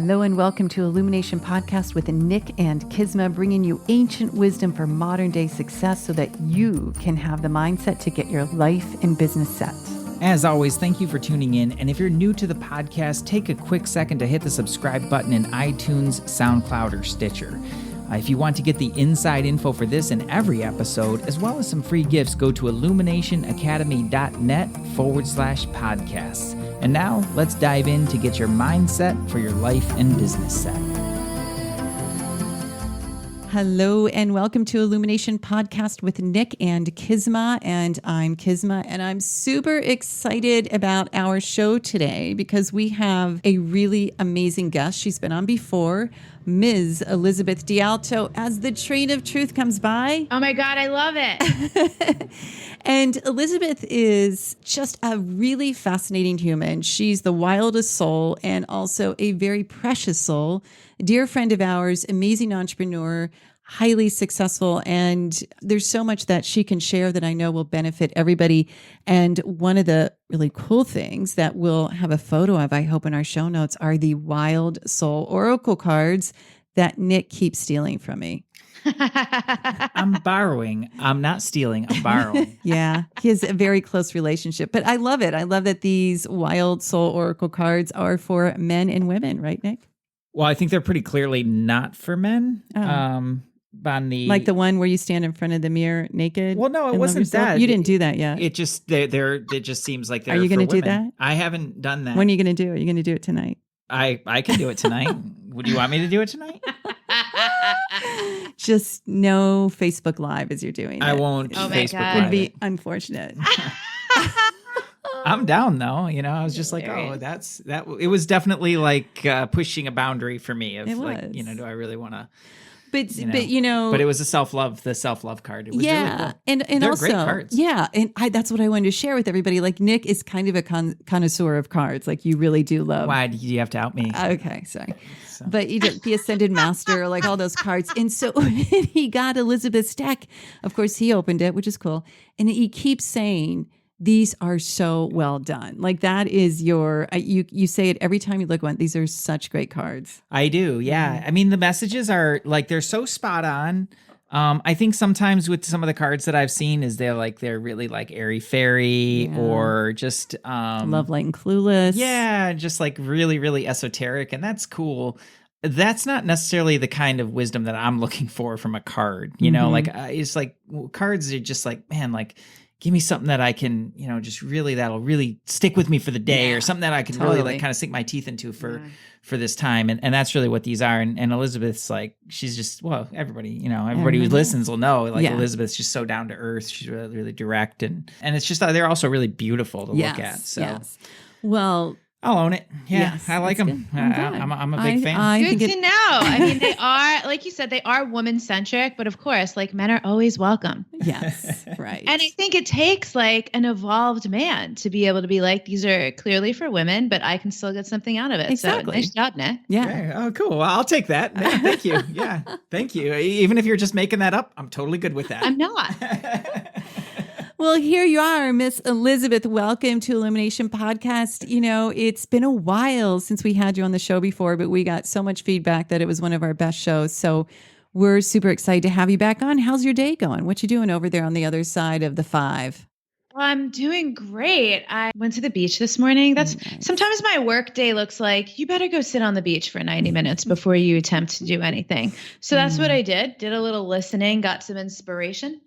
Hello and welcome to Illumination Podcast with Nick and Kizma, bringing you ancient wisdom for modern day success so that you can have the mindset to get your life and business set. As always, thank you for tuning in. And if you're new to the podcast, take a quick second to hit the subscribe button in iTunes, SoundCloud, or Stitcher. If you want to get the inside info for this and every episode, as well as some free gifts, go to illuminationacademy.net/podcasts. And now let's dive in to get your mindset for your life and business set. Hello and welcome to Illumination Podcast with Nick and Kizma. And I'm Kizma, and I'm super excited about our show today because we have a really amazing guest. She's been on before, Ms. Elizabeth DiAlto, as the train of truth comes by. Oh my God, I love it. And Elizabeth is just a really fascinating human. She's the wildest soul and also a very precious soul, dear friend of ours, amazing entrepreneur, highly successful. And there's so much that she can share that I know will benefit everybody. And one of the really cool things that we'll have a photo of, I hope, in our show notes are the Wild Soul Oracle cards that Nick keeps stealing from me. I'm borrowing. I'm not stealing. I'm borrowing. Yeah, he has a very close relationship. But I love it. I love that these Wild Soul Oracle cards are for men and women, right, Nick? Well, I think they're pretty clearly not for men. On the like the one where you stand in front of the mirror naked. Well, no, it wasn't that. You didn't do that yet. It just it just seems like they're. Are you going to do that? I haven't done that. When are you going to do it? Are you going to do it tonight? I can do it tonight. Would you want me to do it tonight? Just no Facebook Live as you're doing it. I won't. Oh Facebook God. Live. It'd be unfortunate. I'm down though. You know, I was just like, oh, that. It was definitely like pushing a boundary for me. Of it like, was. do I really want to? But But it was the self love card. It was really cool. and they're also great cards. Yeah, and that's what I wanted to share with everybody. Like Nick is kind of a connoisseur of cards. Like you really do love. Why do you have to out me? Okay, sorry. But he did the Ascended Master, like all those cards. And so when he got Elizabeth's deck, of course, he opened it, which is cool. And he keeps saying, these are so well done. Like that is you say it every time you look one. These are such great cards. I do. Yeah. I mean, the messages are like, they're so spot on. I think sometimes with some of the cards that I've seen is they're really like airy fairy or just Love, Light, and Clueless. Yeah, just like really, really esoteric, and that's cool. That's not necessarily the kind of wisdom that I'm looking for from a card. You know, like it's like cards are just like, man, like give me something that I can, just really that'll really stick with me for the day, or something that I can really like kind of sink my teeth into for this time. And that's really what these are. And Elizabeth's like, she's just, well, everybody, everybody who listens will know, like Elizabeth's just so down to earth. She's really, really direct. And it's just, they're also really beautiful to look at. So, Well, I'll own it. Yeah, yes, I like them. I'm a big fan. Good to know. I mean, they are, like you said, they are woman-centric, but of course, like men are always welcome. Yes, right. And I think it takes like an evolved man to be able to be like, these are clearly for women, but I can still get something out of it. Exactly. So nice job, Nick. Yeah. Okay. Oh, cool. Well, I'll take that. Yeah, thank you. Yeah, thank you. Even if you're just making that up, I'm totally good with that. I'm not. Well, here you are, Miss Elizabeth. Welcome to Illumination Podcast. It's been a while since we had you on the show before, but we got so much feedback that it was one of our best shows. So we're super excited to have you back on. How's your day going? What you doing over there on the other side of the 5? Well, I'm doing great. I went to the beach this morning. Sometimes my work day looks like you better go sit on the beach for 90 minutes before you attempt to do anything. So that's what I did a little listening, got some inspiration.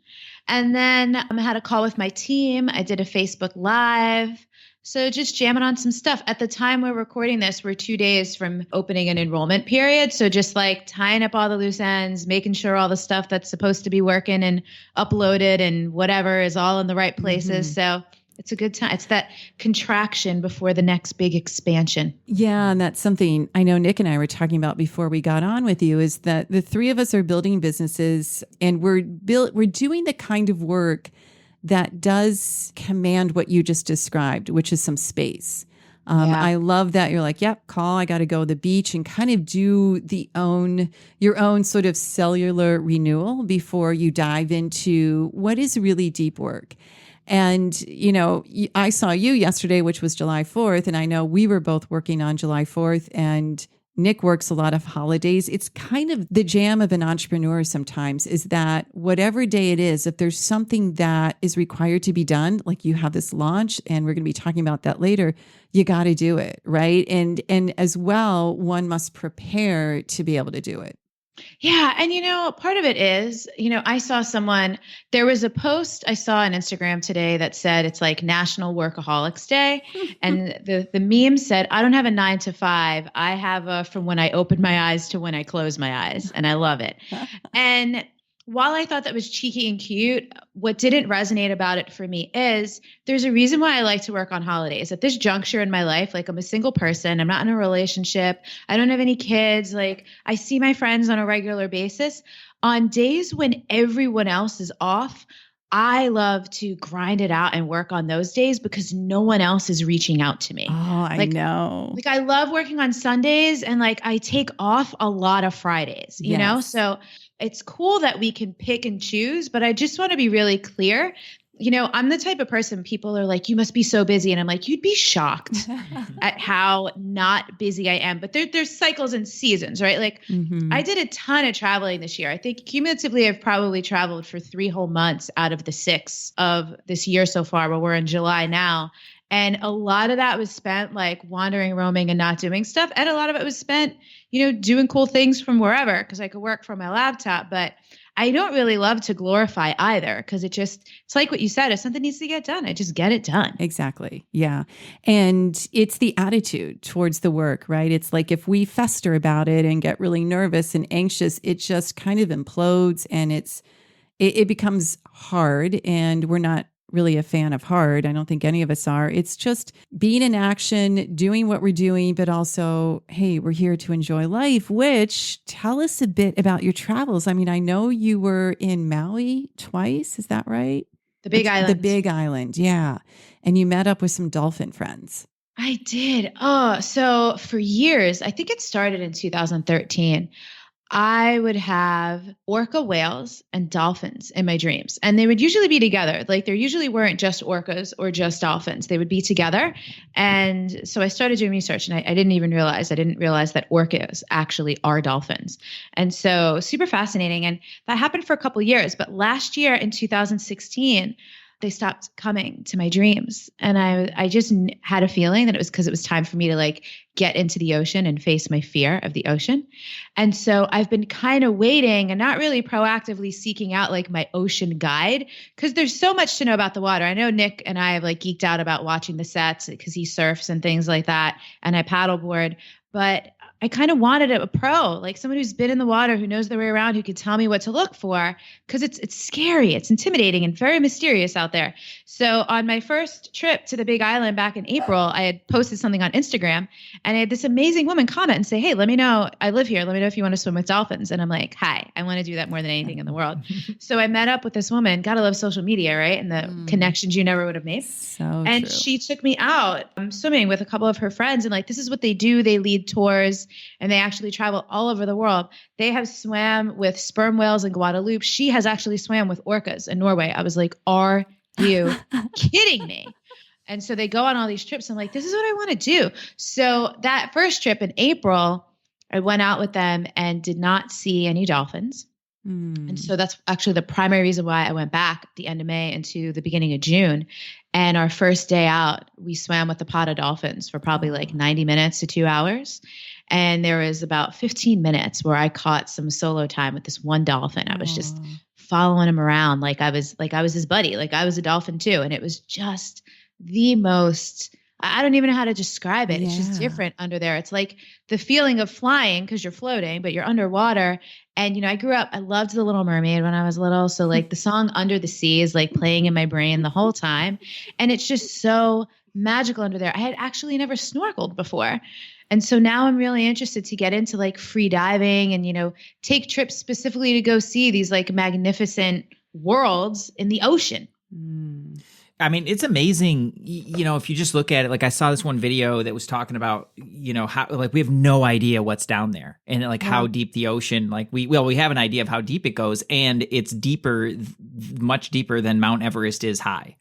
And then I had a call with my team. I did a Facebook Live. So just jamming on some stuff. At the time we're recording this, we're 2 days from opening an enrollment period. So just like tying up all the loose ends, making sure all the stuff that's supposed to be working and uploaded and whatever is all in the right places. So it's a good time. It's that contraction before the next big expansion. Yeah, and that's something I know Nick and I were talking about before we got on with you, is that the three of us are building businesses, and we're doing the kind of work that does command what you just described, which is some space. I love that you're like, yep, call, I got to go to the beach, and kind of do your own sort of cellular renewal before you dive into what is really deep work. And, I saw you yesterday, which was July 4th, and I know we were both working on July 4th, and Nick works a lot of holidays. It's kind of the jam of an entrepreneur sometimes is that whatever day it is, if there's something that is required to be done, like you have this launch and we're going to be talking about that later, you got to do it, right? And as well, one must prepare to be able to do it. Yeah. And, part of it is, there was a post I saw on Instagram today that said it's like National Workaholics Day. And the meme said, I don't have a 9 to 5. I have a from when I open my eyes to when I close my eyes. And I love it. And while I thought that was cheeky and cute, what didn't resonate about it for me is there's a reason why I like to work on holidays. At this juncture in my life, like I'm a single person, I'm not in a relationship, I don't have any kids, like I see my friends on a regular basis. On days when everyone else is off, I love to grind it out and work on those days because no one else is reaching out to me. Oh, I know. Like I love working on Sundays and like I take off a lot of Fridays, you know? So it's cool that we can pick and choose, but I just want to be really clear. I'm the type of person people are like, you must be so busy. And I'm like, you'd be shocked at how not busy I am. But there's cycles and seasons, right? Like I did a ton of traveling this year. I think cumulatively, I've probably traveled for 3 whole months out of the 6 of this year so far, but we're in July now. And a lot of that was spent like wandering, roaming, and not doing stuff. And a lot of it was spent, doing cool things from wherever because I could work from my laptop. But I don't really love to glorify either because it's like what you said. If something needs to get done, I just get it done. Exactly. Yeah. And it's the attitude towards the work, right? It's like if we fester about it and get really nervous and anxious, it just kind of implodes and it becomes hard, and we're not really a fan of hard. I don't think any of us are. It's just being in action, doing what we're doing, but also, hey, we're here to enjoy life, which tell us a bit about your travels. I mean, I know you were in Maui twice. Is that right? The Big Island. The Big Island. Yeah. And you met up with some dolphin friends. I did. Oh, so for years, I think it started in 2013. I would have orca whales and dolphins in my dreams, and they would usually be together. Like there usually weren't just orcas or just dolphins. They would be together. And so I started doing research, and I didn't realize that orcas actually are dolphins. And so super fascinating. And that happened for a couple of years. But last year in 2016, they stopped coming to my dreams. And I just had a feeling that it was because it was time for me to like get into the ocean and face my fear of the ocean. And so I've been kind of waiting and not really proactively seeking out like my ocean guide because there's so much to know about the water. I know Nick and I have like geeked out about watching the sets because he surfs and things like that. And I paddleboard, but I kind of wanted a pro, like someone who's been in the water, who knows their way around, who could tell me what to look for, because it's scary, it's intimidating, and very mysterious out there. So on my first trip to the Big Island back in April, I had posted something on Instagram, and I had this amazing woman comment and say, hey, let me know, I live here, let me know if you want to swim with dolphins. And I'm like, hi, I want to do that more than anything in the world. So I met up with this woman, gotta love social media, right? And the connections you never would have made. And she took me out swimming with a couple of her friends, and like, this is what they do. They lead tours, and they actually travel all over the world. They have swam with sperm whales in Guadeloupe. She has actually swam with orcas in Norway. I was like, are you kidding me? And so they go on all these trips. I'm like, this is what I want to do. So that first trip in April, I went out with them and did not see any dolphins. And so that's actually the primary reason why I went back at the end of May into the beginning of June. And our first day out, we swam with the pod of dolphins for probably like 90 minutes to 2 hours. And there was about 15 minutes where I caught some solo time with this one dolphin. I was just following him around like I was his buddy, like I was a dolphin too. And it was just the most, I don't even know how to describe it. It's just different under there. It's like the feeling of flying because you're floating, but you're underwater. And, I loved The Little Mermaid when I was little. So like the song Under the Sea is like playing in my brain the whole time. And it's just so magical under there. I had actually never snorkeled before. And so now I'm really interested to get into like free diving and, take trips specifically to go see these like magnificent worlds in the ocean. I mean, it's amazing, if you just look at it, like I saw this one video that was talking about, how like we have no idea what's down there and like how deep the ocean, like we have an idea of how deep it goes, and it's deeper, much deeper than Mount Everest is high.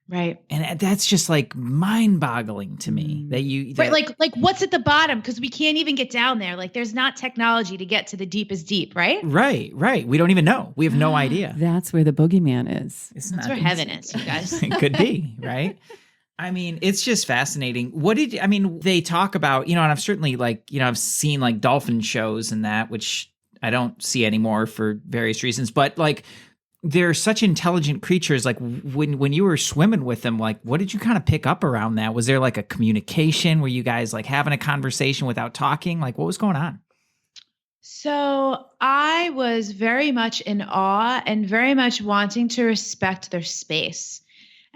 Right. And that's just like mind boggling to me that Right. Like what's at the bottom? Because we can't even get down there. Like there's not technology to get to the deepest deep, right? Right. We don't even know. We have no idea. That's where the boogeyman is. That's where heaven is, you guys. It could be, right? I mean, it's just fascinating. They talk about, and I've certainly I've seen like dolphin shows and that, which I don't see anymore for various reasons, but like, they're such intelligent creatures. Like when you were swimming with them, like what did you kind of pick up around that? Was there like a communication? Were you guys like having a conversation without talking? Like what was going on? So I was very much in awe and very much wanting to respect their space.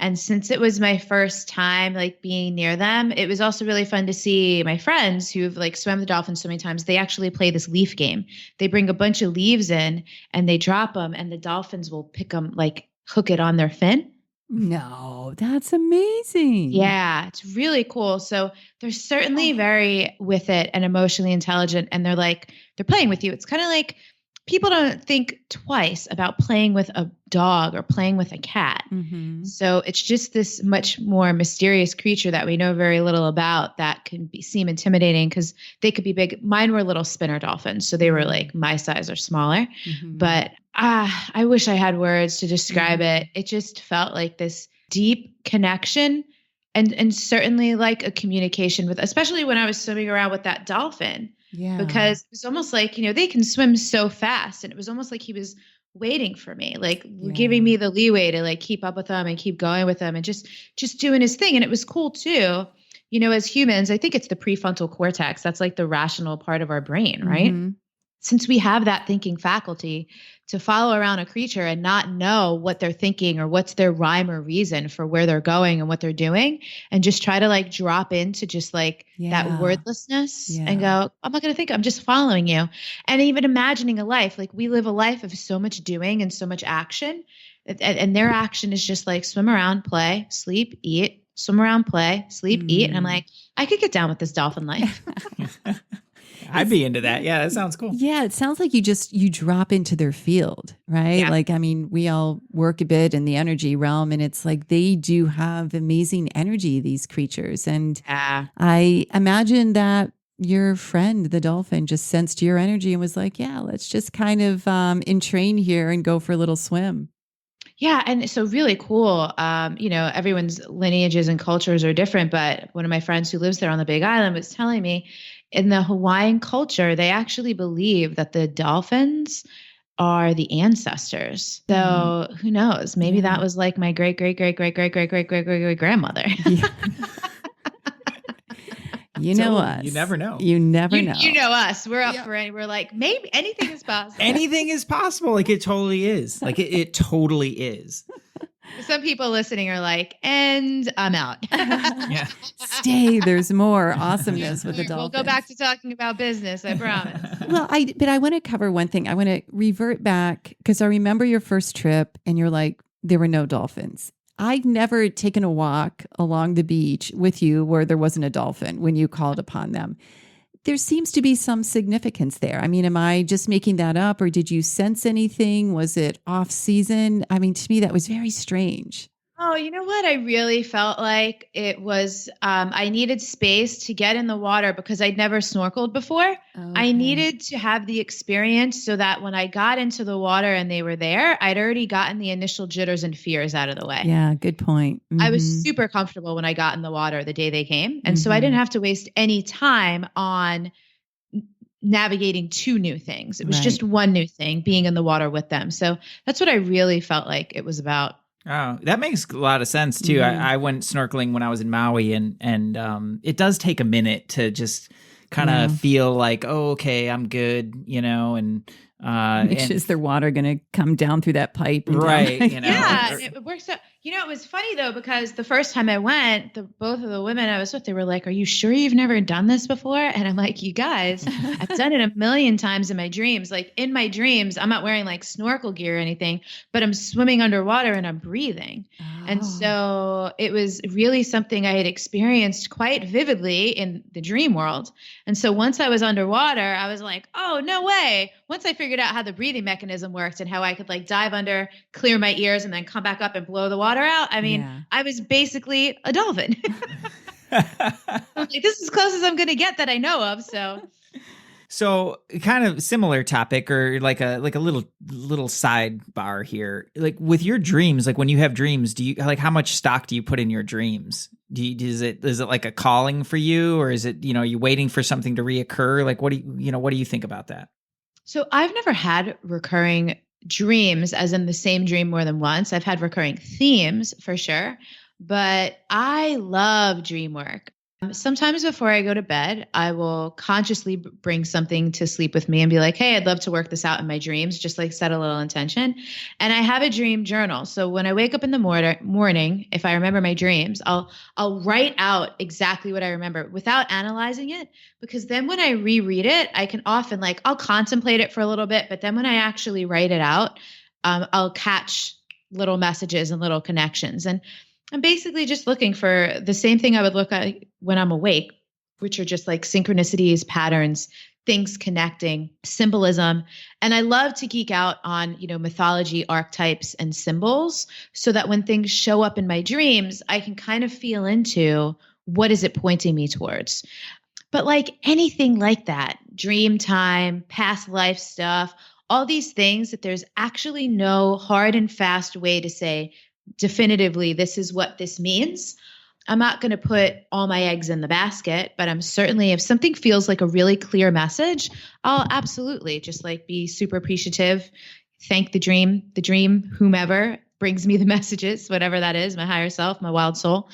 And since it was my first time like being near them, it was also really fun to see my friends who've like swam the dolphins so many times. They actually play this leaf game. They bring a bunch of leaves in and they drop them and the dolphins will pick them, like hook it on their fin. No, that's amazing. Yeah, it's really cool. So they're certainly very with it and emotionally intelligent. And they're playing with you. It's kind of like people don't think twice about playing with a dog or playing with a cat. Mm-hmm. So it's just this much more mysterious creature that we know very little about that can seem intimidating because they could be big. Mine were little spinner dolphins. So they were like my size or smaller. Mm-hmm. But I wish I had words to describe it. It just felt like this deep connection and certainly like a communication with, especially when I was swimming around with that dolphin. Yeah. Because it's almost like, they can swim so fast. And it was almost like he was waiting for me, like giving me the leeway to like keep up with them and keep going with them and just doing his thing. And it was cool too. As humans, I think it's the prefrontal cortex. That's like the rational part of our brain, right? Mm-hmm. Since we have that thinking faculty to follow around a creature and not know what they're thinking or what's their rhyme or reason for where they're going and what they're doing, and just try to like drop into just like that wordlessness and go, I'm not going to think, I'm just following you. And even imagining a life, like we live a life of so much doing and so much action. And their action is just like swim around, play, sleep, eat, swim around, play, sleep, eat. And I'm like, I could get down with this dolphin life. I'd be into that. Yeah, that sounds cool. Yeah, it sounds like you drop into their field, right? Yeah. Like, I mean, we all work a bit in the energy realm and it's like they do have amazing energy, these creatures. And I imagine that your friend, the dolphin, just sensed your energy and was like, yeah, let's just kind of entrain here and go for a little swim. Yeah. And so really cool. Everyone's lineages and cultures are different, but one of my friends who lives there on the Big Island was telling me in the Hawaiian culture, they actually believe that the dolphins are the ancestors. So who knows? Maybe that was like my great grandmother. Yeah. You know us. You never know. You never know. You know us. We're up for it. We're like, maybe anything is possible. Anything is possible. Like it totally is. Like it totally is. Some people listening are like, and I'm out. Yeah. Stay. There's more awesomeness with the dolphins. We'll go back to talking about business. I promise. Well, but I want to cover one thing. I want to revert back because I remember your first trip and you're like, there were no dolphins. I've never taken a walk along the beach with you where there wasn't a dolphin when you called upon them. There seems to be some significance there. I mean, am I just making that up or did you sense anything? Was it off season? I mean, to me, that was very strange. Oh, you know what? I really felt like it was, I needed space to get in the water because I'd never snorkeled before. Okay. I needed to have the experience so that when I got into the water and they were there, I'd already gotten the initial jitters and fears out of the way. Yeah, good point. Mm-hmm. I was super comfortable when I got in the water the day they came. And so I didn't have to waste any time on navigating two new things. It was just one new thing, being in the water with them. So that's what I really felt like it was about. Oh, that makes a lot of sense too. Mm-hmm. I went snorkeling when I was in Maui and it does take a minute to just kind of feel like, oh, okay, I'm good, and is their water going to come down through that pipe? Right. Yeah. It works out. It was funny though, because the first time I went, both of the women I was with, they were like, are you sure you've never done this before? And I'm like, you guys, I've done it a million times in my dreams. Like in my dreams, I'm not wearing like snorkel gear or anything, but I'm swimming underwater and I'm breathing. Oh. And so it was really something I had experienced quite vividly in the dream world. And so once I was underwater, I was like, oh, no way. once I figured out how the breathing mechanism worked and how I could like dive under, clear my ears, and then come back up and blow the water out. I mean, I was basically a dolphin. I was like, this is as close as I'm going to get that I know of. So kind of similar topic, or like a little sidebar here. Like with your dreams, like when you have dreams, do you like how much stock do you put in your dreams? Is it like a calling for you, or is it, you waiting for something to reoccur? Like what do you think about that? So I've never had recurring dreams as in the same dream more than once. I've had recurring themes for sure, but I love dream work. Sometimes before I go to bed, I will consciously bring something to sleep with me and be like, hey, I'd love to work this out in my dreams, just like set a little intention. And I have a dream journal. So when I wake up in the morning, if I remember my dreams, I'll write out exactly what I remember without analyzing it. Because then when I reread it, I can often I'll contemplate it for a little bit, but then when I actually write it out, I'll catch little messages and little connections. And I'm basically just looking for the same thing I would look at when I'm awake, which are just like synchronicities, patterns, things connecting, symbolism. And I love to geek out on, mythology, archetypes, and symbols so that when things show up in my dreams, I can kind of feel into what is it pointing me towards. But like anything like that, dream time, past life stuff, all these things that there's actually no hard and fast way to say, definitively, this is what this means. I'm not going to put all my eggs in the basket, but I'm certainly, if something feels like a really clear message, I'll absolutely just be super appreciative, thank the dream, whomever brings me the messages, whatever that is, my higher self, my wild soul.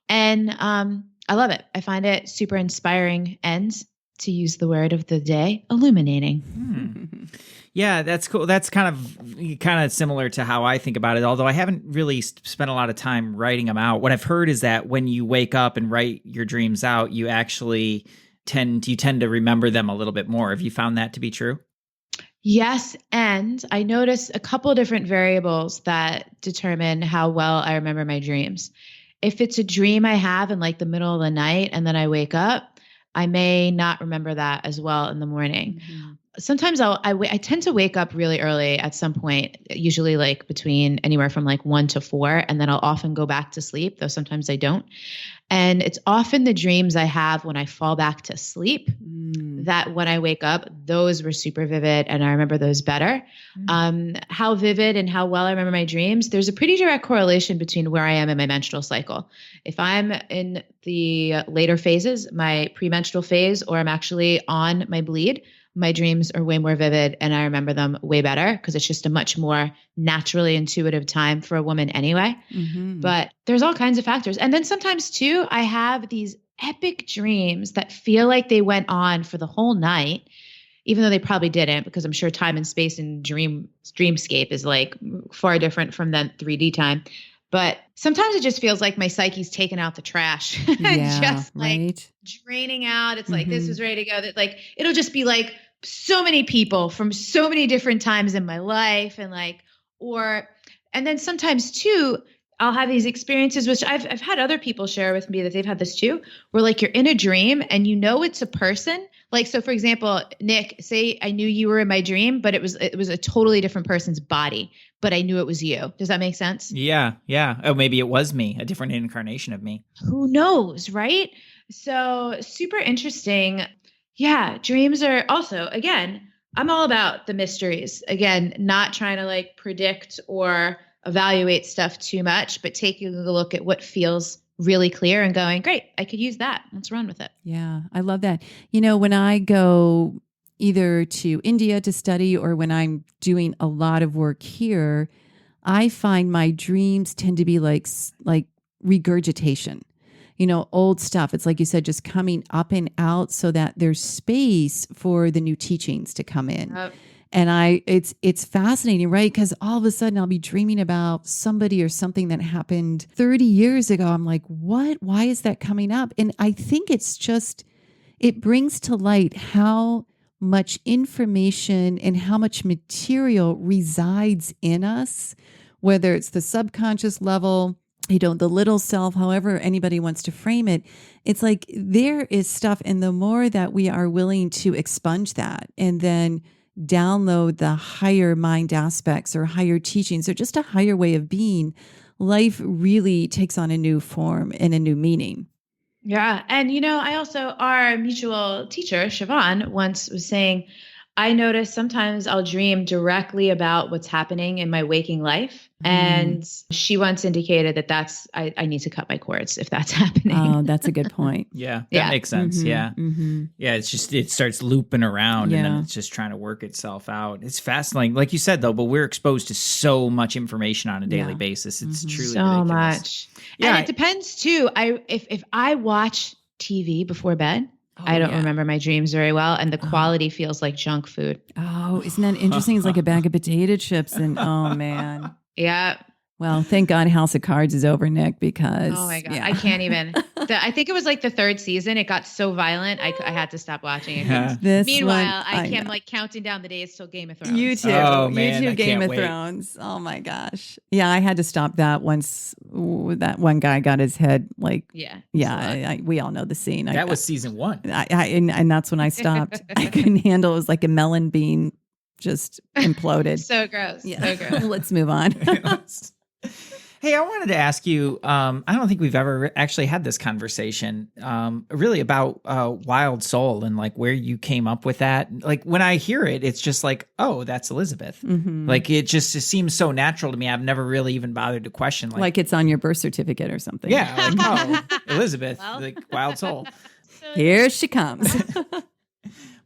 And I love it. I find it super inspiring and, to use the word of the day, illuminating. Yeah, that's cool. That's kind of similar to how I think about it, although I haven't really spent a lot of time writing them out. What I've heard is that when you wake up and write your dreams out, you actually tend to remember them a little bit more. Have you found that to be true? Yes, and I notice a couple of different variables that determine how well I remember my dreams. If it's a dream I have in the middle of the night and then I wake up, I may not remember that as well in the morning. Mm-hmm. Sometimes I tend to wake up really early at some point, usually between anywhere from 1 to 4, and then I'll often go back to sleep, though sometimes I don't. And it's often the dreams I have when I fall back to sleep that when I wake up, those were super vivid and I remember those better. How vivid and how well I remember my dreams, there's a pretty direct correlation between where I am in my menstrual cycle. If I'm in the later phases, my premenstrual phase, or I'm actually on my bleed, my dreams are way more vivid and I remember them way better because it's just a much more naturally intuitive time for a woman anyway. Mm-hmm. But there's all kinds of factors. And then sometimes too, I have these epic dreams that feel like they went on for the whole night, even though they probably didn't, because I'm sure time and space in dreamscape is far different from that 3D time. But sometimes it just feels like my psyche's taking out the trash and just draining out. It's this is ready to go. That it'll just be so many people from so many different times in my life. And then sometimes too, I'll have these experiences, which I've had other people share with me that they've had this too, where you're in a dream and it's a person. So for example, Nick, say I knew you were in my dream, but it was a totally different person's body, but I knew it was you. Does that make sense? Yeah. Yeah. Oh, maybe it was me, a different incarnation of me. Who knows, right? So super interesting. Yeah. Dreams are also, again, I'm all about the mysteries. Again, not trying to predict or evaluate stuff too much, but taking a look at what feels really clear and going, great, I could use that. Let's run with it. Yeah, I love that. When I go either to India to study or when I'm doing a lot of work here, I find my dreams tend to be like regurgitation. Old stuff. It's like you said, just coming up and out so that there's space for the new teachings to come in. And it's fascinating, right? Because all of a sudden I'll be dreaming about somebody or something that happened 30 years ago. I'm like, what? Why is that coming up? And I think it brings to light how much information and how much material resides in us, whether it's the subconscious level, the little self, however anybody wants to frame it. It's there is stuff. And the more that we are willing to expunge that and then download the higher mind aspects or higher teachings or just a higher way of being, life really takes on a new form and a new meaning. Yeah. And, I also, our mutual teacher, Siobhan, once was saying, I notice sometimes I'll dream directly about what's happening in my waking life. And she once indicated that I need to cut my cords if that's happening. Oh, that's a good point. Yeah, that makes sense. Yeah. Yeah, it starts looping around and then it's just trying to work itself out. It's fascinating. Like you said, though, but we're exposed to so much information on a daily basis. It's truly so ridiculous. Much. Yeah, and it depends too. If I watch TV before bed, I don't remember my dreams very well, and the quality feels like junk food. Oh, isn't that interesting? It's like a bag of potato chips, and oh man. Yeah. Well, thank God House of Cards is over, Nick, because oh my God, I can't even. I think it was like the third season. It got so violent, I had to stop watching it. Yeah. Meanwhile, I am like counting down the days till Game of Thrones. You too. Oh, man, you too, I Game can't of wait. Thrones. Oh my gosh. Yeah, I had to stop that once that one guy got his head like. Yeah. We all know the scene. That was season 1. And that's when I stopped. I couldn't handle. It was like a melon bean just imploded. So gross. Yeah. So gross. Let's move on. Hey, I wanted to ask you, I don't think we've ever actually had this conversation, really about Wild Soul and like where you came up with that. Like when I hear it, it's just like, oh, that's Elizabeth. Like it seems so natural to me. I've never really even bothered to question. Like it's on your birth certificate or something. Yeah. Like, oh, Elizabeth, like Wild Soul. Here she comes.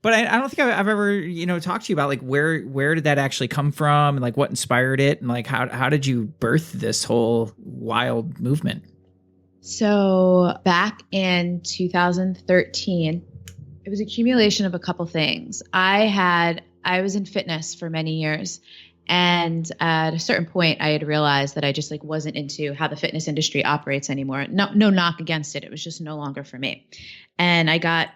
But I don't think I've ever, talked to you about like where did that actually come from and like what inspired it and like how did you birth this whole wild movement? So back in 2013, it was an accumulation of a couple things. I was in fitness for many years. And at a certain point, I had realized that I just like wasn't into how the fitness industry operates anymore. No knock against it. It was just no longer for me. And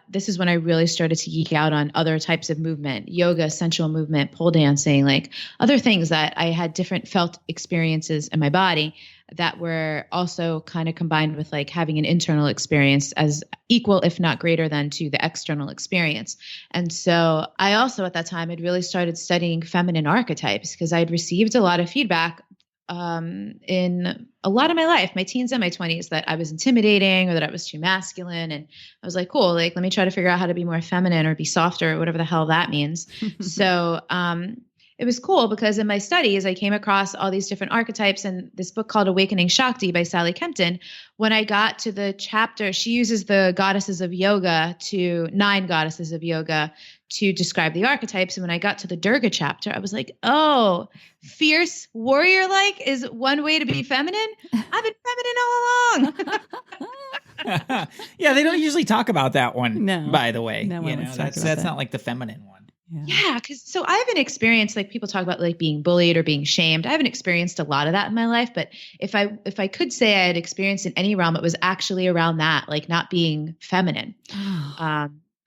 this is when I really started to geek out on other types of movement, yoga, sensual movement, pole dancing, like other things that I had different felt experiences in my body that were also kind of combined with like having an internal experience as equal, if not greater than to the external experience. And so I also at that time had really started studying feminine archetypes because I'd received a lot of feedback in a lot of my life, my teens and my 20s, that I was intimidating or that I was too masculine. And I was like, cool, like, let me try to figure out how to be more feminine or be softer or whatever the hell that means. So, it was cool because in my studies, I came across all these different archetypes and this book called Awakening Shakti by Sally Kempton. When I got to the chapter, she uses the 9 goddesses of yoga to describe the archetypes. And when I got to the Durga chapter, I was like, oh, fierce warrior-like is one way to be feminine. I've been feminine all along. Yeah, they don't usually talk about that one, No. by the way. No one wants to talk about that's that. not like the feminine one. Yeah, because so I haven't experienced, like people talk about like being bullied or being shamed. I haven't experienced a lot of that in my life, but if I could say I had experienced in any realm, it was actually around that, like not being feminine,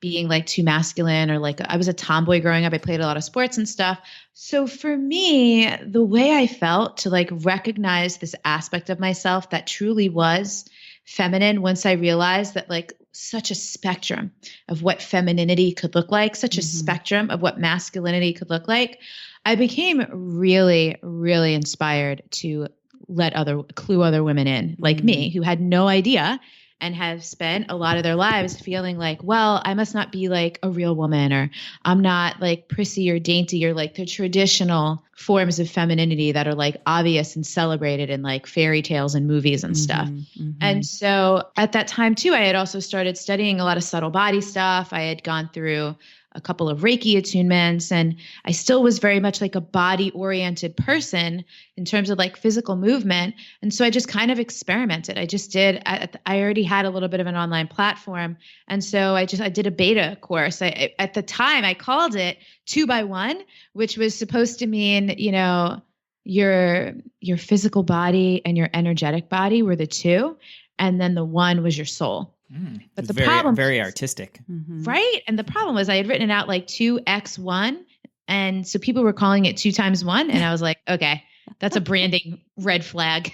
being like too masculine, or like I was a tomboy growing up. I played a lot of sports and stuff. So for me, the way I felt to like recognize this aspect of myself that truly was feminine, once I realized that like such a spectrum of what femininity could look like, such a spectrum of what masculinity could look like, I became really, really inspired to clue other women in, like me, who had no idea and have spent a lot of their lives feeling like, well, I must not be like a real woman, or I'm not like prissy or dainty, or like the traditional forms of femininity that are like obvious and celebrated in like fairy tales and movies and stuff. And so at that time too, I had also started studying a lot of subtle body stuff. I had gone through a couple of Reiki attunements, and I still was very much like a body oriented person in terms of like physical movement. And so I just kind of experimented. I already had a little bit of an online platform. And so I did a beta course. At the time I called it 2x1, which was supposed to mean, your physical body and your energetic body were the 2. And then the 1 was your soul. But the problem, very artistic, right? And the problem was I had written it out like 2x1, and so people were calling it 2 times 1, and I was like, okay, That's a branding red flag.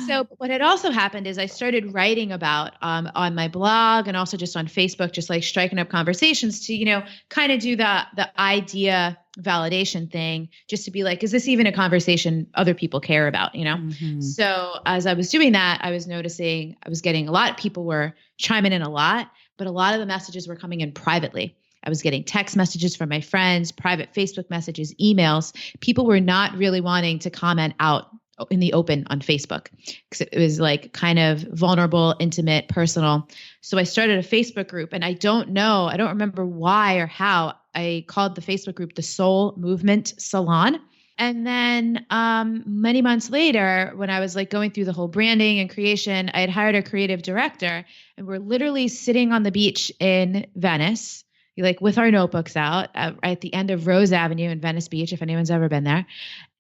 So what had also happened is I started writing about on my blog and also just on Facebook, just like striking up conversations to, kind of do the idea validation thing, just to be like, is this even a conversation other people care about, Mm-hmm. So as I was doing that, I was noticing I was getting a lot, people were chiming in a lot, but a lot of the messages were coming in privately. I was getting text messages from my friends, private Facebook messages, emails. People were not really wanting to comment out in the open on Facebook because it was like kind of vulnerable, intimate, personal. So I started a Facebook group, and I don't remember why or how I called the Facebook group the Soul Movement Salon. And then many months later, when I was like going through the whole branding and creation, I had hired a creative director, and we're literally sitting on the beach in Venice, like with our notebooks out at the end of Rose Avenue in Venice Beach, if anyone's ever been there.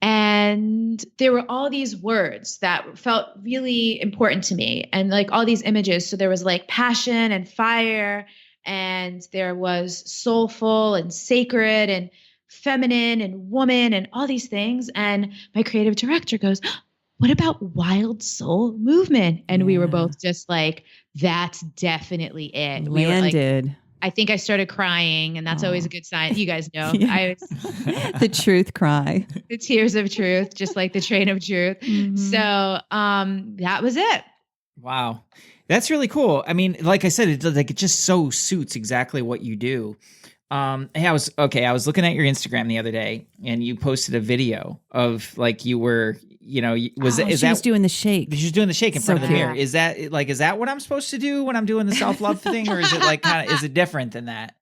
And there were all these words that felt really important to me, and like all these images. So there was like passion and fire, and there was soulful and sacred and feminine and woman and all these things. And my creative director goes, what about wild soul movement? And we were both just like, that's definitely it. Landed. We were like, I think I started crying, and that's always a good sign. You guys know. Yeah. The truth cry. The tears of truth, just like the train of truth. Mm-hmm. So that was it. Wow. That's really cool. I mean, like I said, it just so suits exactly what you do. Hey, I was looking at your Instagram the other day, and you posted a video of like you were, she was doing the shake. She was doing the shake in front of the mirror. Is that what I'm supposed to do when I'm doing the self-love thing, or is it like is it different than that?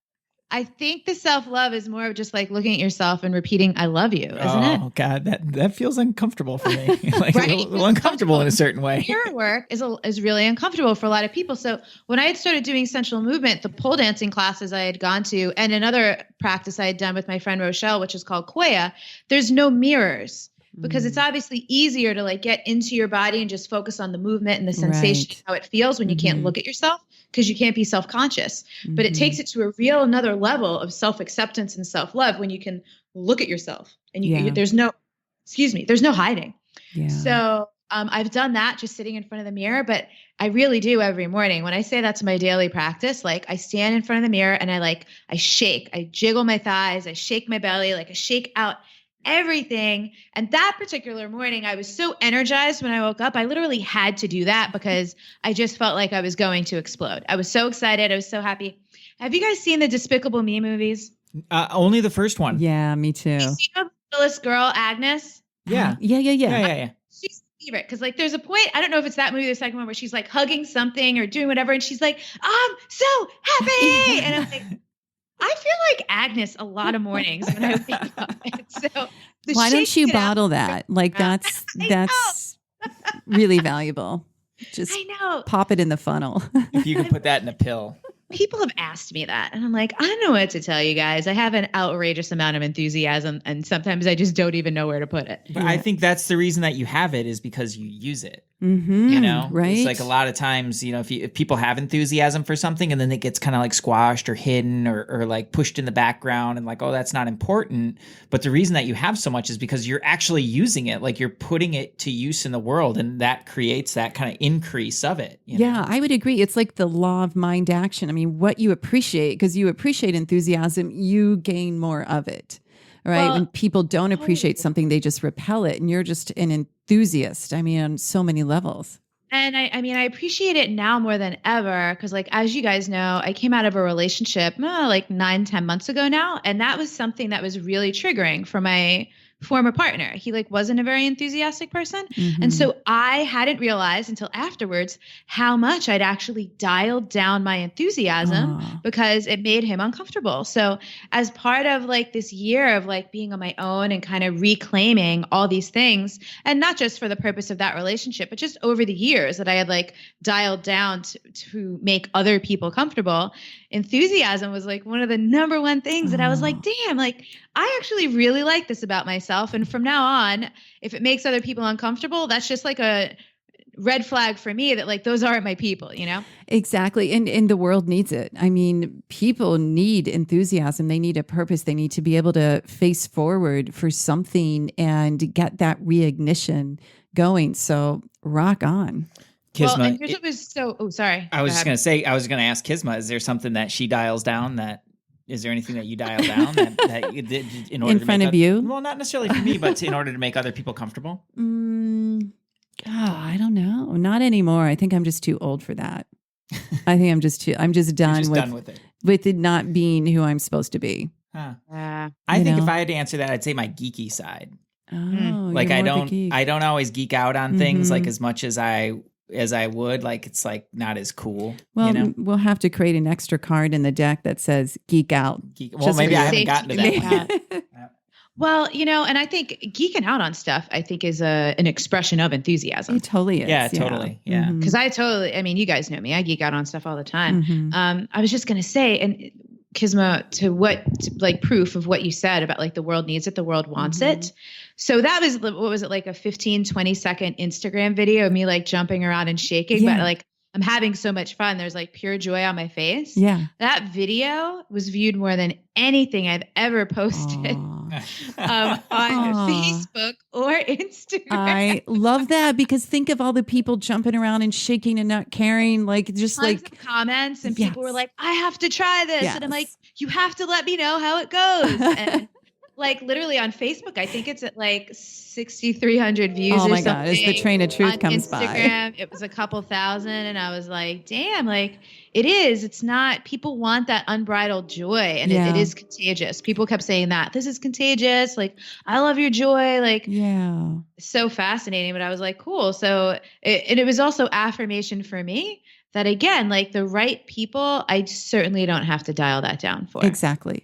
I think the self-love is more of just like looking at yourself and repeating, I love you, isn't it? Oh God, that feels uncomfortable for me. Like right? a little uncomfortable in a certain way. Mirror work is really uncomfortable for a lot of people. So when I had started doing sensual movement, the pole dancing classes I had gone to, and another practice I had done with my friend Rochelle, which is called Koya, there's no mirrors. Because it's obviously easier to like get into your body and just focus on the movement and the sensation, how it feels when you can't look at yourself, because you can't be self-conscious. But it takes it to a real another level of self-acceptance and self-love when you can look at yourself and there's no hiding. Yeah. So I've done that just sitting in front of the mirror, but I really do every morning. When I say that's my daily practice, like I stand in front of the mirror and I shake, I jiggle my thighs, I shake my belly, like I shake out everything. And that particular morning, I was so energized when I woke up. I literally had to do that because I just felt like I was going to explode. I was so excited. I was so happy. Have you guys seen the Despicable Me movies? Only the first one. Yeah, me too. You see the littlest girl, Agnes? Yeah. Yeah. She's my favorite because like there's a point, I don't know if it's that movie or the second one, where she's like hugging something or doing whatever. And she's like, I'm so happy. And I'm like, I feel like Agnes a lot of mornings when I wake up. So why don't you bottle that? Like that's really valuable. Just pop it in the funnel. If you can put that in a pill. People have asked me that, and I'm like, I don't know what to tell you guys. I have an outrageous amount of enthusiasm, and sometimes I just don't even know where to put it. But I think that's the reason that you have it is because you use it. Mm-hmm. Right? It's like a lot of times, if people have enthusiasm for something and then it gets kind of like squashed or hidden or like pushed in the background and like, oh, that's not important. But the reason that you have so much is because you're actually using it, like you're putting it to use in the world, and that creates that kind of increase of it. Yeah, I would agree. It's like the law of mind action. I mean, what you appreciate, because you appreciate enthusiasm, you gain more of it. Right. Well, when people don't appreciate something, they just repel it. And you're just an enthusiast. I mean, on so many levels. And I appreciate it now more than ever. Because like, as you guys know, I came out of a relationship like 9-10 months ago now. And that was something that was really triggering for my former partner. He like wasn't a very enthusiastic person. Mm-hmm. And so I hadn't realized until afterwards how much I'd actually dialed down my enthusiasm because it made him uncomfortable. So as part of like this year of like being on my own and kind of reclaiming all these things, and not just for the purpose of that relationship, but just over the years that I had like dialed down to make other people comfortable, enthusiasm was like one of the number one things that I was like, damn, like I actually really like this about myself. And from now on, if it makes other people uncomfortable, that's just like a red flag for me that like, those aren't my people, Exactly. And the world needs it. I mean, people need enthusiasm. They need a purpose. They need to be able to face forward for something and get that reignition going. So rock on. Kisma, well, and here's what was sorry. I was just going to say, I was going to ask Kisma, is there something that she dials down is there anything that you dial down that you did in order in front of you? Well, not necessarily for me, but in order to make other people comfortable? I don't know. Not anymore. I think I'm just too old for that. I think I'm just done with it not being who I'm supposed to be. Huh. I think if I had to answer that, I'd say my geeky side. Oh, like I don't always geek out on things like as much as I would. Like it's like not as cool. Well, we'll have to create an extra card in the deck that says geek out. Well, maybe I haven't gotten to that. Well, and I think geeking out on stuff, I think is an expression of enthusiasm. It totally is. Yeah, totally. Yeah. Because you guys know me, I geek out on stuff all the time. I was just going to say, and Kisma, to proof of what you said about like the world needs it, the world wants it. So that was, what was it, like a 15, 20-second Instagram video of me like jumping around and shaking, but like I'm having so much fun. There's like pure joy on my face. Yeah. That video was viewed more than anything I've ever posted on Facebook or Instagram. I love that, because think of all the people jumping around and shaking and not caring, like just tons like of comments, and people were like, I have to try this. And I'm like, you have to let me know how it goes. And like literally on Facebook, I think it's at like 6,300 views. Oh my God, as the train of truth comes Instagram, it was a couple thousand. And I was like, damn, like it's not, people want that unbridled joy, and it is contagious. People kept saying that this is contagious. Like, I love your joy. Like, so fascinating. But I was like, cool. So it was also affirmation for me that, again, like the right people, I certainly don't have to dial that down for. Exactly.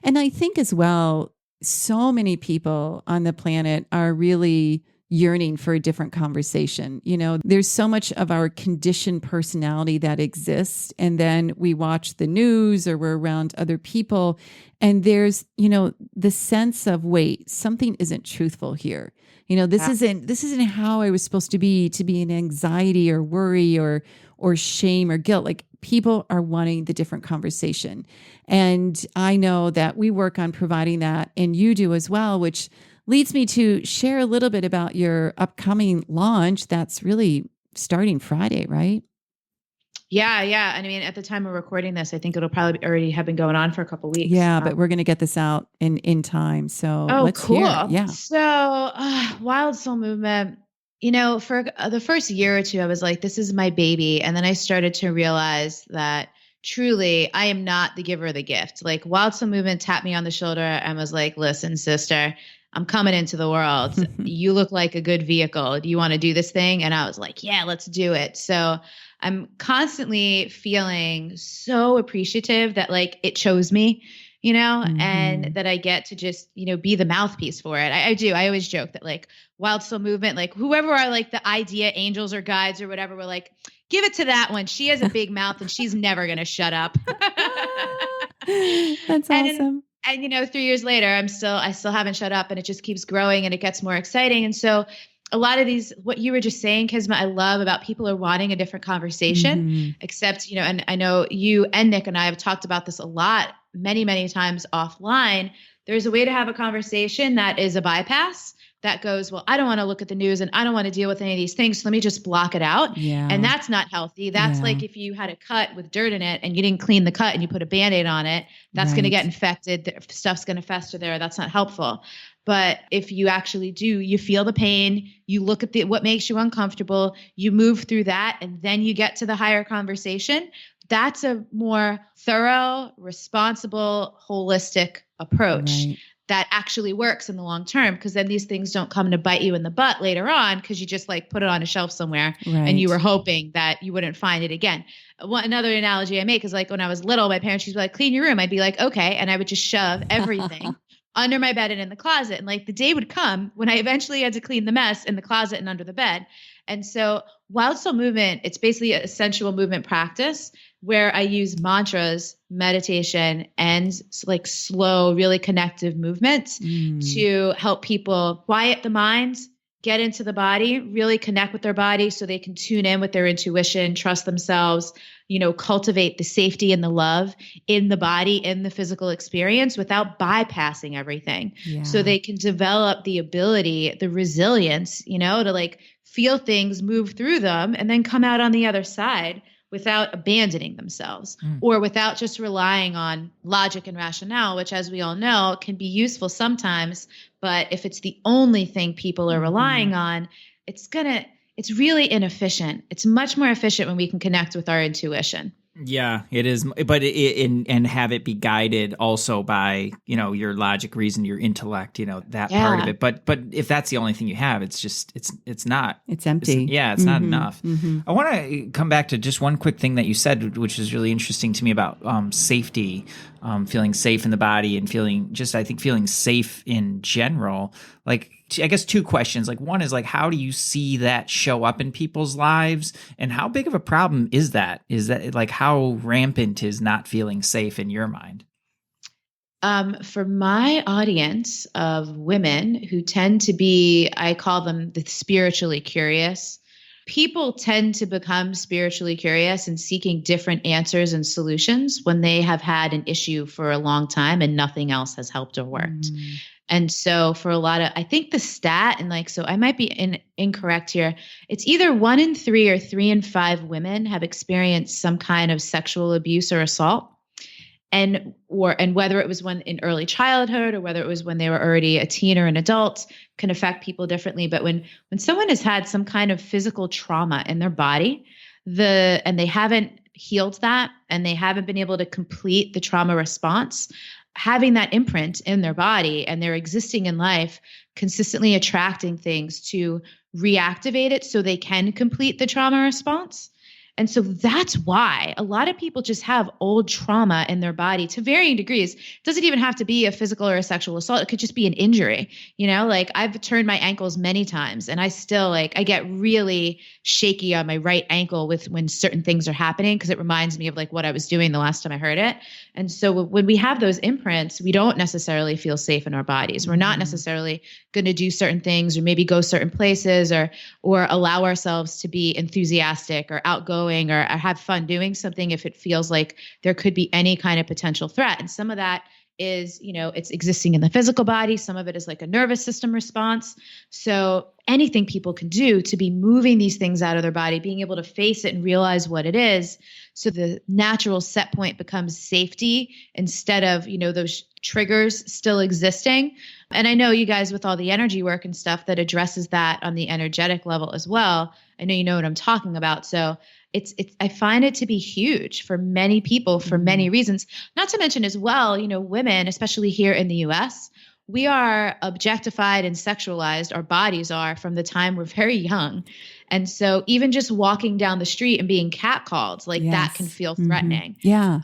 And I think as well, so many people on the planet are really yearning for a different conversation. There's so much of our conditioned personality that exists. And then we watch the news or we're around other people. And there's, the sense of, wait, something isn't truthful here. This isn't how I was supposed to be in anxiety or worry or shame or guilt. Like, people are wanting the different conversation. And I know that we work on providing that, and you do as well, which leads me to share a little bit about your upcoming launch that's really starting Friday, right? Yeah. And I mean, at the time of recording this, I think it'll probably already have been going on for a couple of weeks. Yeah, but we're going to get this out in time. So let's cool. hear it. Yeah. So Wild Soul Movement, for the first year or two, I was like, this is my baby. And then I started to realize that truly I am not the giver of the gift. Like, Wild Soul Movement tapped me on the shoulder and was like, listen, sister, I'm coming into the world. You look like a good vehicle. Do you want to do this thing? And I was like, yeah, let's do it. So I'm constantly feeling so appreciative that like it chose me, and that I get to just, be the mouthpiece for it. I do. I always joke that like Wild Soul Movement, like whoever are like the idea angels or guides or whatever, we're like, give it to that one. She has a big mouth and she's never going to shut up. That's awesome. And 3 years later, I still haven't shut up, and it just keeps growing and it gets more exciting. And so a lot of these, what you were just saying, Kisma, I love about people are wanting a different conversation, except, and I know you and Nick and I have talked about this a lot, many, many times offline. There's a way to have a conversation that is a bypass that goes, well, I don't want to look at the news and I don't want to deal with any of these things. So let me just block it out. Yeah. And that's not healthy. That's like if you had a cut with dirt in it and you didn't clean the cut and you put a Band-Aid on it, that's going to get infected. Stuff's going to fester there. That's not helpful. But if you actually do, you feel the pain, you look at what makes you uncomfortable, you move through that, and then you get to the higher conversation. That's a more thorough, responsible, holistic approach that actually works in the long term, because then these things don't come to bite you in the butt later on because you just like put it on a shelf somewhere and you were hoping that you wouldn't find it again. Another analogy I make is like when I was little, my parents used to be like, clean your room. I'd be like, okay. And I would just shove everything under my bed and in the closet. And like the day would come when I eventually had to clean the mess in the closet and under the bed. And so Wild Soul Movement, it's basically a sensual movement practice where I use mantras, meditation, and like slow, really connective movements to help people quiet the mind, get into the body, really connect with their body so they can tune in with their intuition, trust themselves, cultivate the safety and the love in the body, in the physical experience without bypassing everything. Yeah. So they can develop the ability, the resilience, to like feel things, move through them, and then come out on the other side without abandoning themselves or without just relying on logic and rationale, which, as we all know, can be useful sometimes. But if it's the only thing people are relying on, it's really inefficient. It's much more efficient when we can connect with our intuition. Yeah, it is. But and have it be guided also by, your logic, reason, your intellect, that part of it. But if that's the only thing you have, it's just, it's not. It's empty. It's not enough. I want to come back to just one quick thing that you said, which is really interesting to me about safety, feeling safe in the body and feeling safe in general. Like, I guess two questions. Like, one is like, how do you see that show up in people's lives, and how big of a problem is that? Is that like, how rampant is not feeling safe in your mind? For my audience of women who tend to be, I call them the spiritually curious, people tend to become spiritually curious and seeking different answers and solutions when they have had an issue for a long time and nothing else has helped or worked. And so for a lot of, I think the stat, and so I might be incorrect here. It's either 1 in 3 or 3 in 5 women have experienced some kind of sexual abuse or assault. And whether it was when in early childhood or whether it was when they were already a teen or an adult can affect people differently. But when someone has had some kind of physical trauma in their body, and they haven't healed that and they haven't been able to complete the trauma response, having that imprint in their body and they're existing in life, consistently attracting things to reactivate it so they can complete the trauma response. And so that's why a lot of people just have old trauma in their body to varying degrees. It doesn't even have to be a physical or a sexual assault. It could just be an injury. Like I've turned my ankles many times and I still I get really shaky on my right ankle when certain things are happening because it reminds me of what I was doing the last time I heard it. And so when we have those imprints, we don't necessarily feel safe in our bodies. We're not necessarily going to do certain things or maybe go certain places or allow ourselves to be enthusiastic or outgoing or have fun doing something if it feels like there could be any kind of potential threat. And some of that is, it's existing in the physical body. Some of it is like a nervous system response. So anything people can do to be moving these things out of their body, being able to face it and realize what it is. So the natural set point becomes safety instead of, those triggers still existing. And I know you guys with all the energy work and stuff that addresses that on the energetic level as well. I know you know what I'm talking about. So I find it to be huge for many people for many reasons, not to mention as well, women, especially here in the US, we are objectified and sexualized. Our bodies are from the time we're very young. And so even just walking down the street and being catcalled, that can feel threatening. Yeah.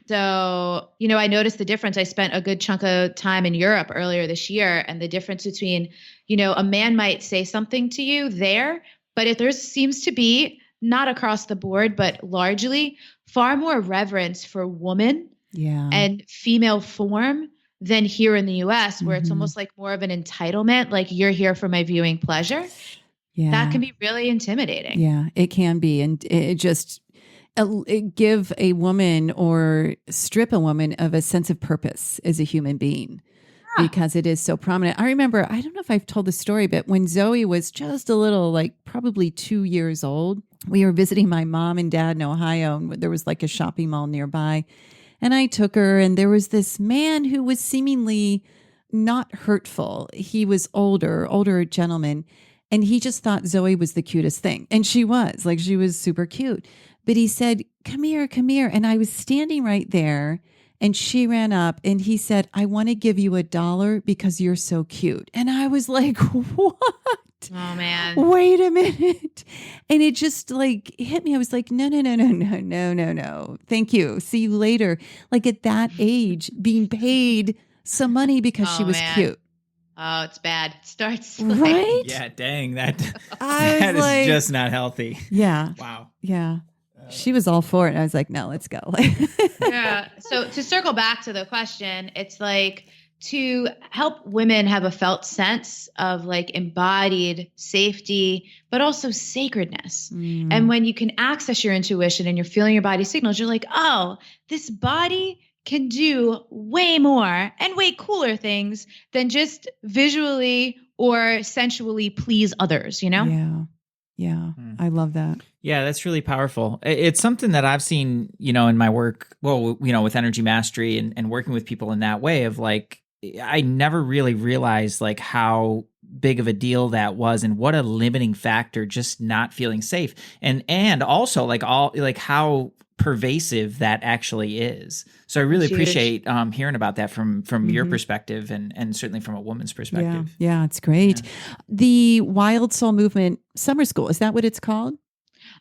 So, I noticed the difference. I spent a good chunk of time in Europe earlier this year, and the difference between, a man might say something to you there, but if there seems to be, not across the board, but largely far more reverence for woman and female form than here in the US, where it's almost like more of an entitlement, like you're here for my viewing pleasure. Yeah. That can be really intimidating. Yeah, it can be. And it just give a woman or strip a woman of a sense of purpose as a human being. Because it is so prominent. I remember, I don't know if I've told the story, but when Zoe was just a little, probably 2 years old, we were visiting my mom and dad in Ohio, and there was a shopping mall nearby. And I took her, and there was this man who was seemingly not hurtful. He was older gentleman, and he just thought Zoe was the cutest thing. And she was super cute. But he said, come here. And I was standing right there. And she ran up and he said, I want to give you $1 because you're so cute. And I was like, what? Oh, man. Wait a minute. And it just hit me. I was like, no. Thank you. See you later. At that age, being paid some money because she was cute. Oh, it's bad. It starts right. Yeah, dang, that is just not healthy. Yeah. Wow. Yeah. She was all for it. And I was like, no, let's go. Yeah. So to circle back to the question, it's to help women have a felt sense of like embodied safety, but also sacredness. And when you can access your intuition and you're feeling your body signals, you're like, oh, this body can do way more and way cooler things than just visually or sensually please others, you know? Yeah. Yeah. I love that. Yeah, that's really powerful. It's something that I've seen, in my work, with energy mastery and working with people in that way of like, I never really realized like how big of a deal that was and what a limiting factor, just not feeling safe. And also like how pervasive that actually is. So I really appreciate hearing about that from your perspective and certainly from a woman's perspective. Yeah, it's great. Yeah. The Wild Soul Movement Summer School, is that what it's called?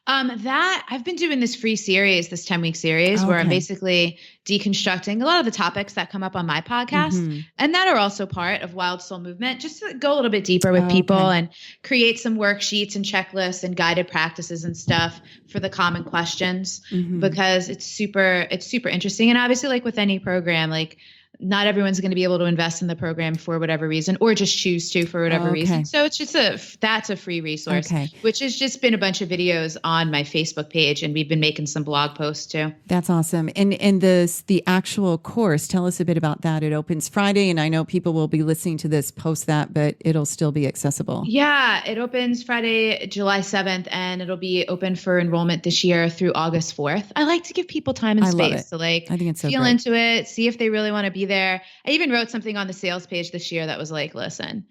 That I've been doing this free series, this 10-week series where I'm basically deconstructing a lot of the topics that come up on my podcast and that are also part of Wild Soul Movement, just to go a little bit deeper with people and create some worksheets and checklists and guided practices and stuff for the common questions because it's super interesting. And obviously like with any program, like not everyone's going to be able to invest in the program for whatever reason, or just choose to for whatever reason. So it's just that's a free resource, which has just been a bunch of videos on my Facebook page. And we've been making some blog posts too. That's awesome. And the actual course, tell us a bit about that. It opens Friday, and I know people will be listening to this post that, but it'll still be accessible. Yeah, it opens Friday, July 7th, and it'll be open for enrollment this year through August 4th. I like to give people time and space to like I think it's so feel great. Into it, see if they really want to be there. I even wrote something on the sales page this year that was like, listen,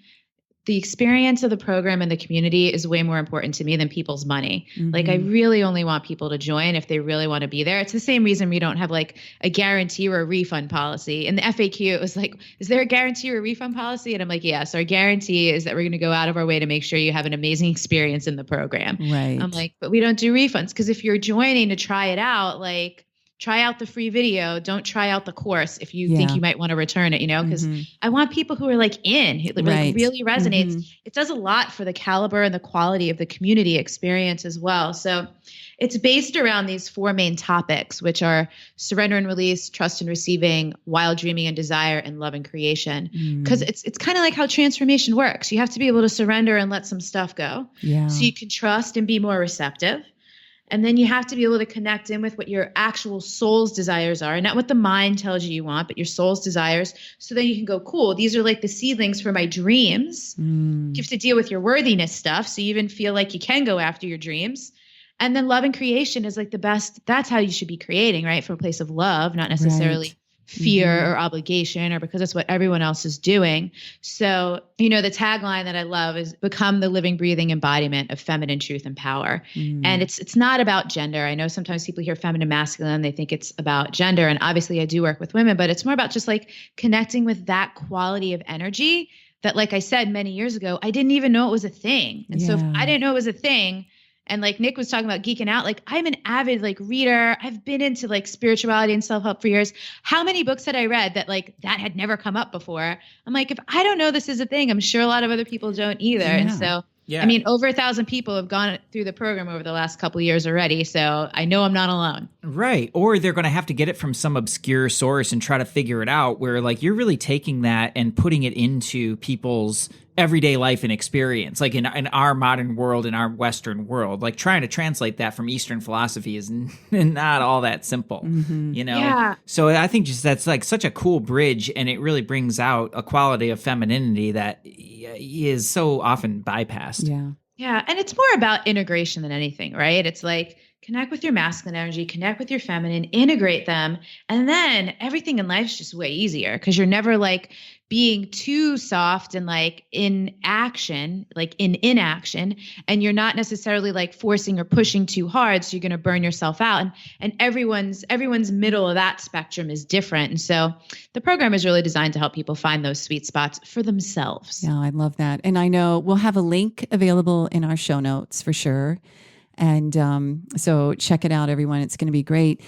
the experience of the program and the community is way more important to me than people's money. Like I really only want people to join if they really want to be there. It's the same reason we don't have like a guarantee or a refund policy. In the FAQ, it was like, is there a guarantee or a refund policy? And I'm like, yes, our guarantee is that we're going to go out of our way to make sure you have an amazing experience in the program. Right. I'm like, but we don't do refunds because if you're joining to try it out, like try out the free video. Don't try out the course if you think you might want to return it, because I want people who are like who like really resonates. It does a lot for the caliber and the quality of the community experience as well. So it's based around these 4 main topics, which are surrender and release, trust and receiving, wild dreaming and desire, and love and creation. Because it's kind of like how transformation works. You have to be able to surrender and let some stuff go. Yeah. So you can trust and be more receptive. And then you have to be able to connect in with what your actual soul's desires are, not what the mind tells you want, but your soul's desires. So then you can go, cool, these are like the seedlings for my dreams. You have to deal with your worthiness stuff. So you even feel like you can go after your dreams. And then love and creation is like the best. That's how you should be creating, right? From a place of love, not necessarily fear or obligation, or because it's what everyone else is doing. So, the tagline that I love is become the living, breathing embodiment of feminine truth and power. And it's not about gender. I know sometimes people hear feminine, masculine, they think it's about gender. And obviously I do work with women, but it's more about just like connecting with that quality of energy that, like I said, many years ago, I didn't even know it was a thing. And so if I didn't know it was a thing, and like Nick was talking about geeking out, like I'm an avid like reader. I've been into like spirituality and self-help for years. How many books had I read that like that had never come up before? I'm like, if I don't know this is a thing, I'm sure a lot of other people don't either. And so, I mean, over 1,000 people have gone through the program over the last couple of years already. So I know I'm not alone. Right. Or they're going to have to get it from some obscure source and try to figure it out, where like you're really taking that and putting it into people's everyday life and experience, like in our modern world, in our Western world, like trying to translate that from Eastern philosophy is not all that simple, Yeah. So I think just that's like such a cool bridge, and it really brings out a quality of femininity that is so often bypassed. Yeah. And it's more about integration than anything, right? It's like connect with your masculine energy, connect with your feminine, integrate them. And then everything in life is just way easier because you're never like being too soft and like in action, like in inaction. And you're not necessarily like forcing or pushing too hard. So you're going to burn yourself out. And everyone's middle of that spectrum is different. And so the program is really designed to help people find those sweet spots for themselves. Yeah, I love that. And I know we'll have a link available in our show notes for sure. And so check it out, everyone. It's going to be great.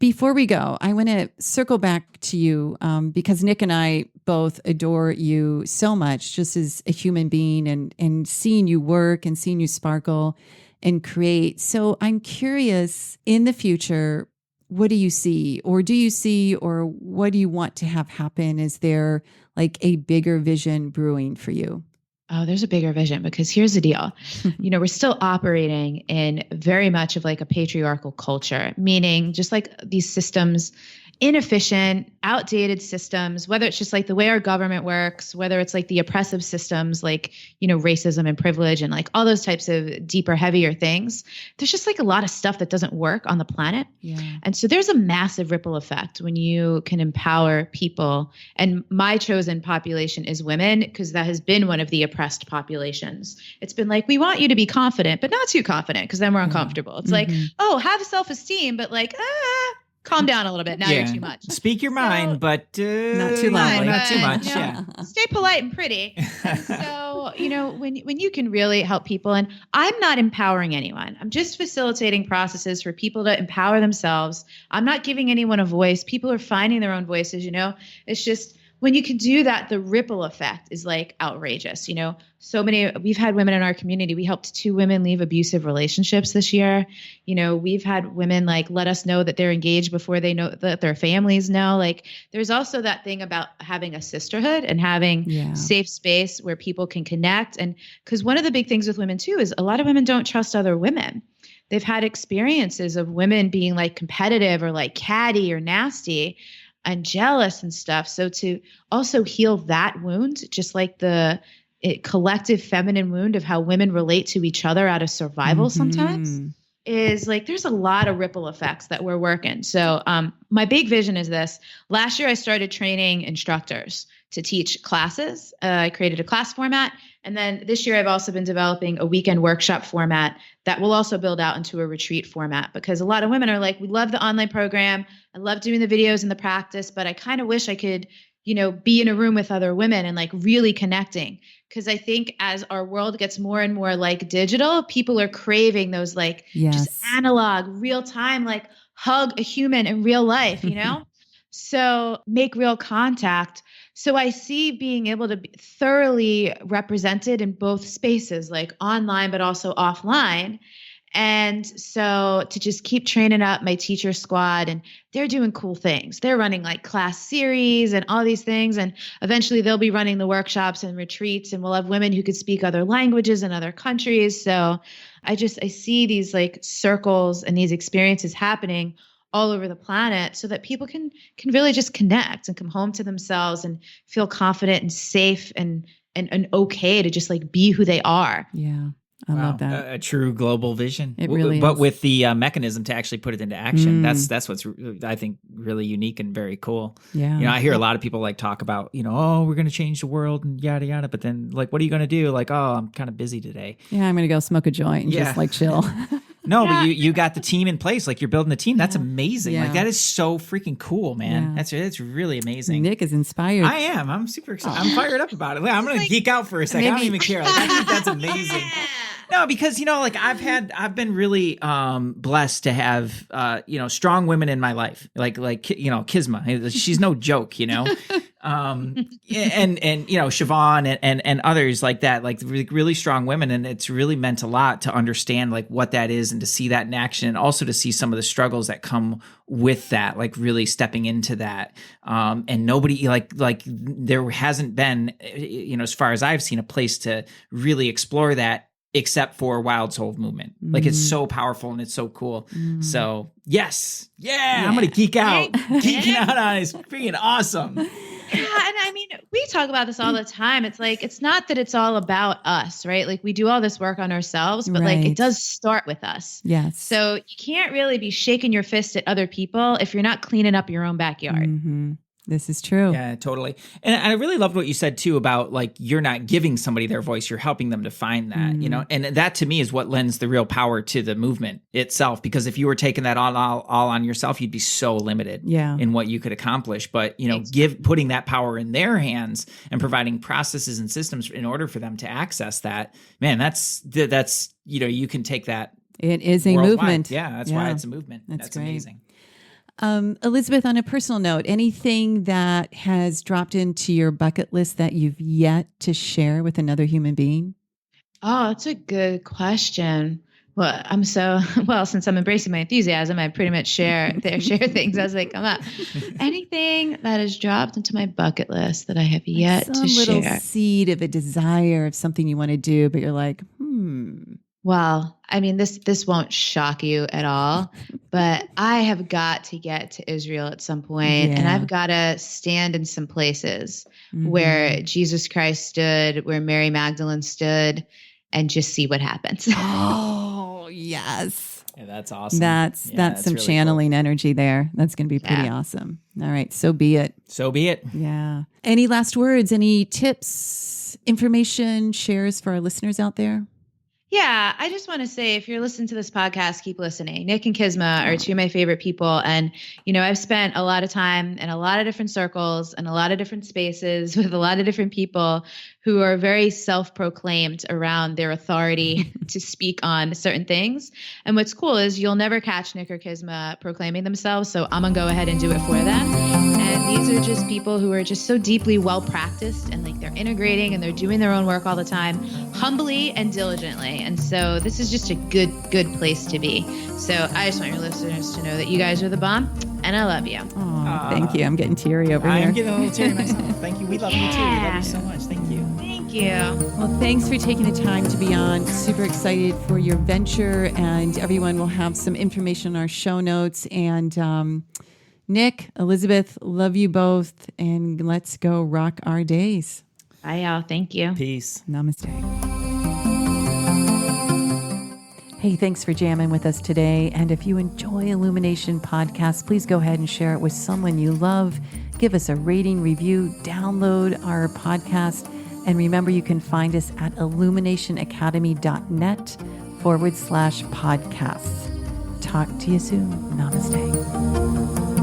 Before we go, I want to circle back to you because Nick and I both adore you so much just as a human being and seeing you work and seeing you sparkle and create. So I'm curious, in the future, what do you see, or do you see, or what do you want to have happen? Is there like a bigger vision brewing for you? Oh, there's a bigger vision, because here's the deal. We're still operating in very much of like a patriarchal culture, meaning just like these systems, inefficient, outdated systems, whether it's just like the way our government works, whether it's like the oppressive systems, like, racism and privilege and like all those types of deeper, heavier things. There's just like a lot of stuff that doesn't work on the planet. Yeah. And so there's a massive ripple effect when you can empower people. And my chosen population is women, because that has been one of the oppressed populations. It's been like, we want you to be confident, but not too confident, because then we're uncomfortable. It's like, oh, have self-esteem, but like, calm down a little bit. Now you're too much. Speak your mind, but not too loud. Not too much. Yeah. Stay polite and pretty. And so, when you can really help people, and I'm not empowering anyone. I'm just facilitating processes for people to empower themselves. I'm not giving anyone a voice. People are finding their own voices, It's just when you can do that, the ripple effect is like outrageous. We've had women in our community. We helped 2 women leave abusive relationships this year. We've had women like let us know that they're engaged before they know that their families know. Like, there's also that thing about having a sisterhood and having safe space where people can connect. And because one of the big things with women too is a lot of women don't trust other women. They've had experiences of women being like competitive or like catty or nasty and jealous and stuff. So to also heal that wound, just like the collective feminine wound of how women relate to each other out of survival sometimes, is like, there's a lot of ripple effects that we're working. So my big vision is this. Last year, I started training instructors to teach classes. I created a class format. And then this year, I've also been developing a weekend workshop format that will also build out into a retreat format, because a lot of women are like, we love the online program. I love doing the videos and the practice, but I kind of wish I could, be in a room with other women and like really connecting. Because I think as our world gets more and more like digital, people are craving those like just analog, real time, like hug a human in real life, So make real contact. So I see being able to be thoroughly represented in both spaces, like online, but also offline. And so to just keep training up my teacher squad, and they're doing cool things. They're running like class series and all these things. And eventually they'll be running the workshops and retreats, and we'll have women who could speak other languages in other countries. So I see these like circles and these experiences happening all over the planet, so that people can really just connect and come home to themselves and feel confident and safe and okay to just like be who they are. Yeah. I love that. A true global vision. It really but is. with the mechanism to actually put it into action. That's what's I think really unique and very cool. Yeah. I hear a lot of people like talk about, oh, we're going to change the world and yada yada, but then like, what are you going to do? Like, oh, I'm kind of busy today. Yeah, I'm going to go smoke a joint and just like chill. No, but you got the team in place. Like, you're building the team. That's amazing. Like, that is so freaking cool, man. That's really amazing. Nick is inspired. I am. I'm super excited. I'm fired up about it. I'm going to geek out for a second. I don't even care. Like, I think that's amazing. No, because, like I've been really blessed to have, strong women in my life, like Kisma. She's no joke, and Siobhan and others like that, like really strong women. And it's really meant a lot to understand like what that is, and to see that in action, and also to see some of the struggles that come with that, like really stepping into that. And nobody like there hasn't been, as far as I've seen, a place to really explore that, except for Wild Soul Movement. Like, it's so powerful and it's so cool. So yes. Yeah. I'm going to geek out. Geeking out on it is freaking awesome. Yeah. And I mean, we talk about this all the time. It's like, it's not that it's all about us, right? Like, we do all this work on ourselves, but like, it does start with us. Yes. So you can't really be shaking your fist at other people if you're not cleaning up your own backyard. Mm-hmm. This is true. Yeah, totally. And I really loved what you said too about like, you're not giving somebody their voice, you're helping them to find that, and that to me is what lends the real power to the movement itself. Because if you were taking that all on yourself, you'd be so limited in what you could accomplish. But, putting that power in their hands and providing processes and systems in order for them to access that, man, that's, you can take that. It is a worldwide. movement. Yeah, that's why it's a movement. That's great. Amazing. Elizabeth, on a personal note, anything that has dropped into your bucket list that you've yet to share with another human being? Oh, that's a good question. Well, since I'm embracing my enthusiasm, I pretty much share things as they come up. Anything that has dropped into my bucket list that I have yet to share. Some little seed of a desire of something you want to do, but you're like, Well, I mean, this won't shock you at all, but I have got to get to Israel at some point, and I've got to stand in some places where Jesus Christ stood, where Mary Magdalene stood, and just see what happens. Oh, yes. Yeah, that's awesome. That's some really channeling energy there. That's going to be pretty awesome. All right. So be it. So be it. Yeah. Any last words, any tips, information, shares for our listeners out there? Yeah, I just want to say, if you're listening to this podcast, keep listening. Nick and Kisma are two of my favorite people. And, I've spent a lot of time in a lot of different circles and a lot of different spaces with a lot of different people who are very self-proclaimed around their authority to speak on certain things. And what's cool is you'll never catch Nick or Kisma proclaiming themselves. So I'm going to go ahead and do it for them. And these are just people who are just so deeply well-practiced, and like they're integrating and they're doing their own work all the time, humbly and diligently. And so this is just a good place to be. So I just want your listeners to know that you guys are the bomb, and I love you. Oh, thank you. I'm getting teary over here. I'm getting a little teary myself. Thank you. We love you too. We love you so much. Thank you. Thank you. Well, thanks for taking the time to be on. Super excited for your venture, and everyone will have some information in our show notes. And Nick, Elizabeth, love you both, and let's go rock our days. Bye, y'all. Thank you. Peace. Namaste. Hey, thanks for jamming with us today. And if you enjoy Illumination Podcast, please go ahead and share it with someone you love. Give us a rating, review, download our podcast. And remember, you can find us at illuminationacademy.net/podcasts. Talk to you soon. Namaste.